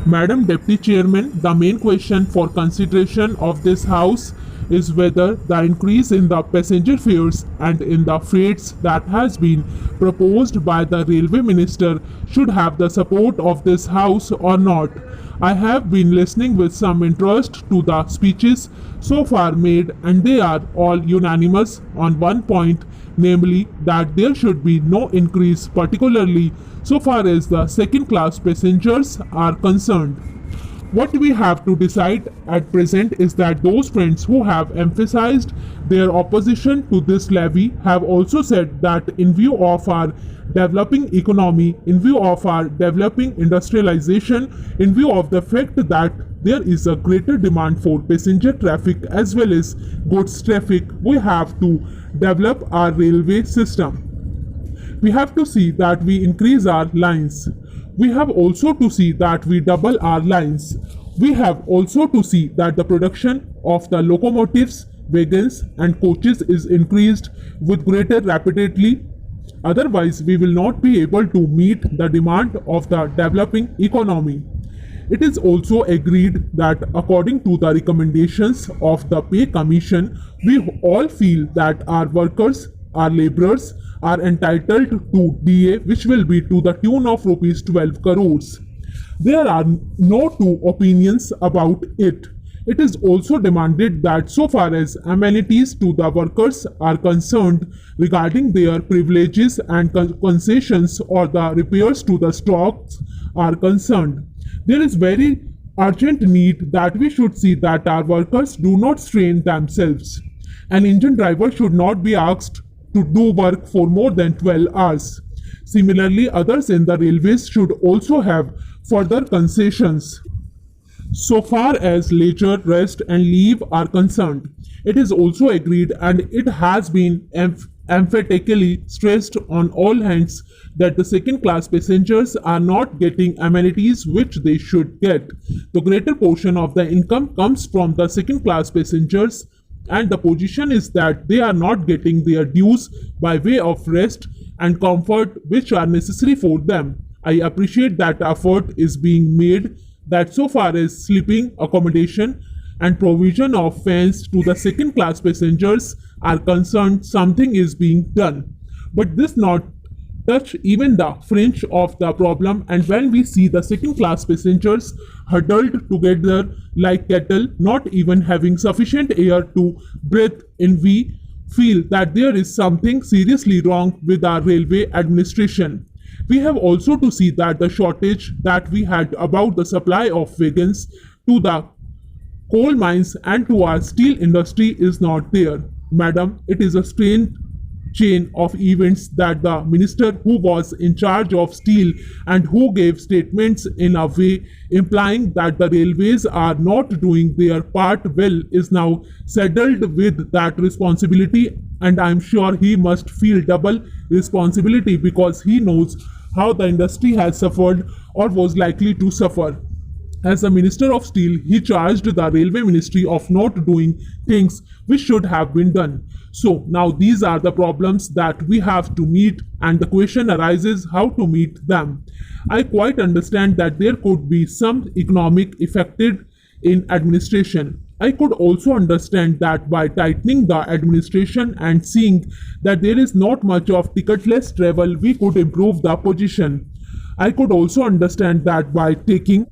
Madam Deputy Chairman, the main question for consideration of this House is whether the increase in the passenger fares and in the freights that has been proposed by the Railway Minister should have the support of this House or not. I have been listening with some interest to the speeches so far made, and they are all unanimous on one point, namely that there should be no increase, particularly so far as the second class passengers are concerned. What we have to decide at present is that those friends who have emphasized their opposition to this levy have also said that in view of our developing economy, in view of our developing industrialization, in view of the fact that there is a greater demand for passenger traffic as well as goods traffic, we have to develop our railway system. We have to see that we increase our lines. We have also to see that we double our lines. We have also to see that the production of the locomotives, wagons and coaches is increased with greater rapidity. Otherwise, we will not be able to meet the demand of the developing economy. It is also agreed that according to the recommendations of the Pay Commission, we all feel that our workers, our laborers, are entitled to DA, which will be to the tune of rupees 12 crores. There are no two opinions about it. It is also demanded that so far as amenities to the workers are concerned regarding their privileges and concessions or the repairs to the stocks are concerned, there is very urgent need that we should see that our workers do not strain themselves. An engine driver should not be asked to do work for more than 12 hours. Similarly, others in the railways should also have further concessions. So far as leisure, rest and leave are concerned, it is also agreed and it has been emphatically stressed on all hands that the second class passengers are not getting amenities which they should get. The greater portion of the income comes from the second class passengers, and the position is that they are not getting their dues by way of rest and comfort which are necessary for them. I appreciate that effort is being made, that so far as sleeping accommodation and provision of fans to the second class passengers are concerned, something is being done. But this not touch even the fringe of the problem, and when we see the second class passengers huddled together like cattle, not even having sufficient air to breathe in, we feel that there is something seriously wrong with our railway administration. We have also to see that the shortage that we had about the supply of wagons to the coal mines and to our steel industry is not there. Madam, it is a strange chain of events that the minister who was in charge of steel and who gave statements in a way implying that the railways are not doing their part well is now saddled with that responsibility, and I am sure he must feel double responsibility because he knows how the industry has suffered or was likely to suffer. As the Minister of Steel, he charged the Railway Ministry of not doing things which should have been done. So now these are the problems that we have to meet, and the question arises how to meet them. I quite understand that there could be some economic affected in administration. I could also understand that by tightening the administration and seeing that there is not much of ticketless travel, we could improve the position. I could also understand that by taking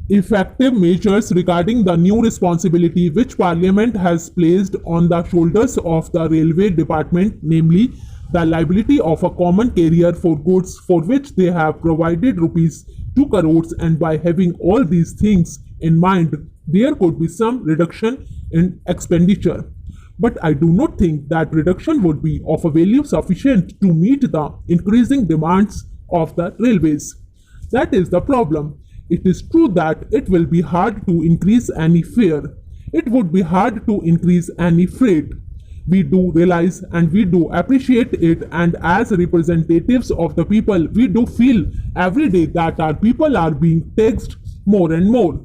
effective measures regarding the new responsibility which Parliament has placed on the shoulders of the Railway Department, namely the liability of a common carrier for goods for which they have provided rupees 2 crores, and by having all these things in mind, there could be some reduction in expenditure. But I do not think that reduction would be of a value sufficient to meet the increasing demands of the railways. That is the problem. It is true that it will be hard to increase any fare. It would be hard to increase any freight. We do realize and we do appreciate it, and as representatives of the people, we do feel every day that our people are being taxed more and more.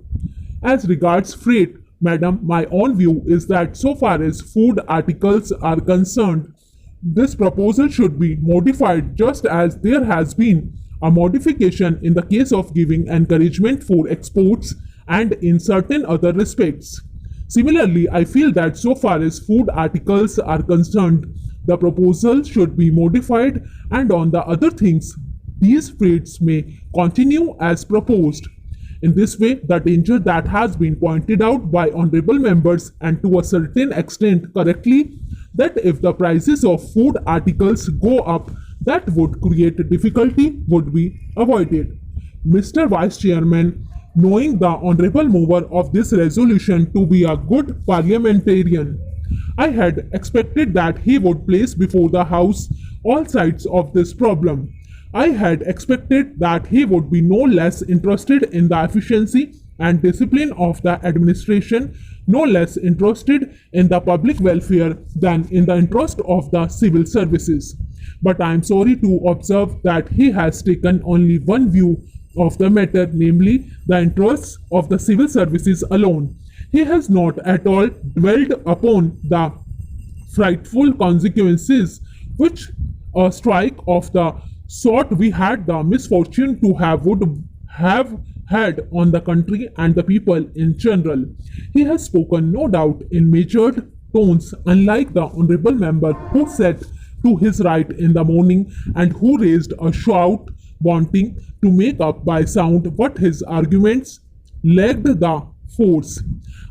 As regards freight, madam, my own view is that so far as food articles are concerned, this proposal should be modified just as there has been a modification in the case of giving encouragement for exports and in certain other respects. Similarly, I feel that so far as food articles are concerned, the proposal should be modified, and on the other things, these rates may continue as proposed. In this way, the danger that has been pointed out by honorable members, and to a certain extent correctly, that if the prices of food articles go up, that would create difficulty, would be avoided. Mr. Vice Chairman, knowing the honorable mover of this resolution to be a good parliamentarian, I had expected that he would place before the House all sides of this problem. I had expected that he would be no less interested in the efficiency and discipline of the administration, no less interested in the public welfare than in the interest of the civil services. But I am sorry to observe that he has taken only one view of the matter, namely the interests of the civil services alone. He has not at all dwelled upon the frightful consequences which a strike of the sort we had the misfortune to have would have had on the country and the people in general. He has spoken, no doubt, in measured tones, unlike the honorable member who sat to his right in the morning and who raised a shout wanting to make up by sound what his arguments lacked the force.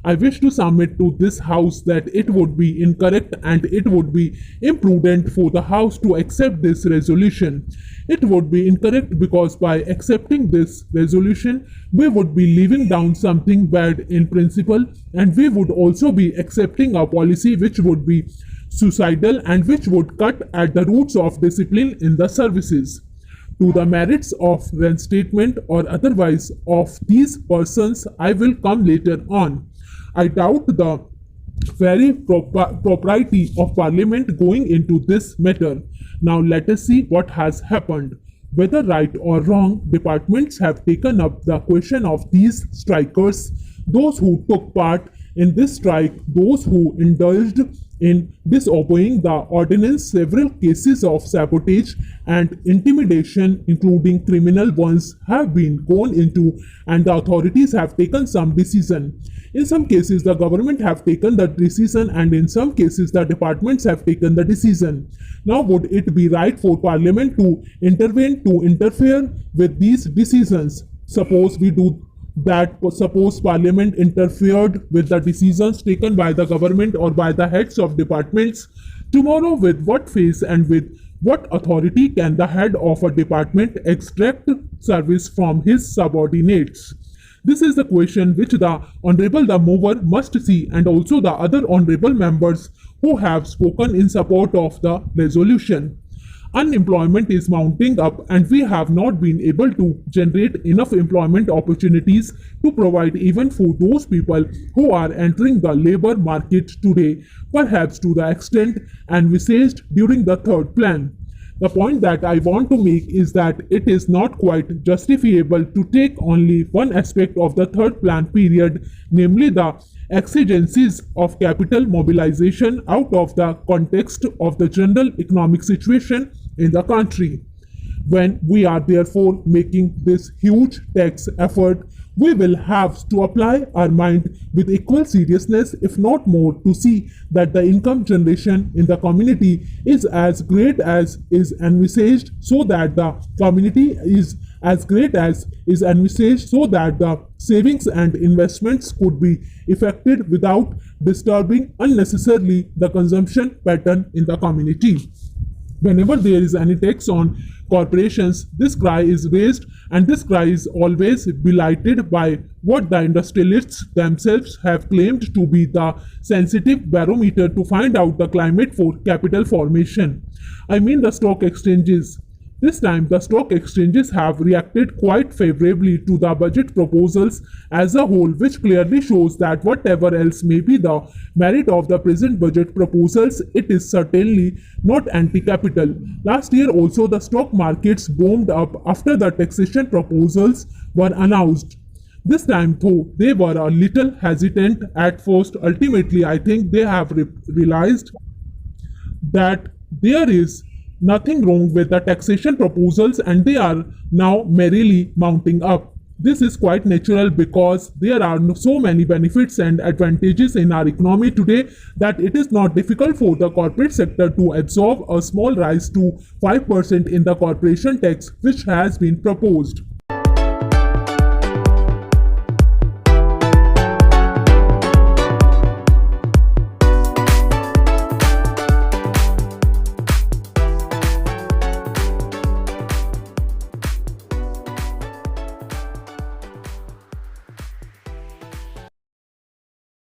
I wish to submit to this House that it would be incorrect and it would be imprudent for the House to accept this resolution. It would be incorrect because by accepting this resolution, we would be leaving down something bad in principle, and we would also be accepting a policy which would be suicidal and which would cut at the roots of discipline in the services. To the merits of reinstatement or otherwise of these persons, I will come later on. I doubt the very propriety of Parliament going into this matter. Now let us see what has happened. Whether right or wrong, departments have taken up the question of these strikers, those who took part in this strike, those who indulged in disobeying the ordinance. Several cases of sabotage and intimidation, including criminal ones, have been gone into, and the authorities have taken some decision. In some cases, the government have taken the decision, and in some cases, the departments have taken the decision. Now, would it be right for Parliament to intervene, to interfere with these decisions? Suppose we do that, suppose Parliament interfered with the decisions taken by the government or by the heads of departments. Tomorrow, with what face and with what authority can the head of a department extract service from his subordinates? This is the question which the Honorable the Mover must see, and also the other honorable members who have spoken in support of the resolution. Unemployment is mounting up, and we have not been able to generate enough employment opportunities to provide even for those people who are entering the labor market today, perhaps to the extent envisaged during the third plan. The point that I want to make is that it is not quite justifiable to take only one aspect of the third plan period, namely the exigencies of capital mobilization, out of the context of the general economic situation in the country. When we are therefore making this huge tax effort, we will have to apply our mind with equal seriousness, if not more, to see that the income generation in the community is as great as is envisaged, so that the community is as great as is envisaged, so that the savings and investments could be effected without disturbing unnecessarily the consumption pattern in the community. Whenever there is any tax on corporations, this cry is raised, and this cry is always belied by what the industrialists themselves have claimed to be the sensitive barometer to find out the climate for capital formation. I mean the stock exchanges. This time, the stock exchanges have reacted quite favorably to the budget proposals as a whole, which clearly shows that whatever else may be the merit of the present budget proposals, it is certainly not anti-capital. Last year also, the stock markets boomed up after the taxation proposals were announced. This time, though, they were a little hesitant at first. Ultimately, I think they have realized that there is nothing wrong with the taxation proposals and they are now merrily mounting up. This is quite natural because there are so many benefits and advantages in our economy today that it is not difficult for the corporate sector to absorb a small rise to 5% in the corporation tax which has been proposed.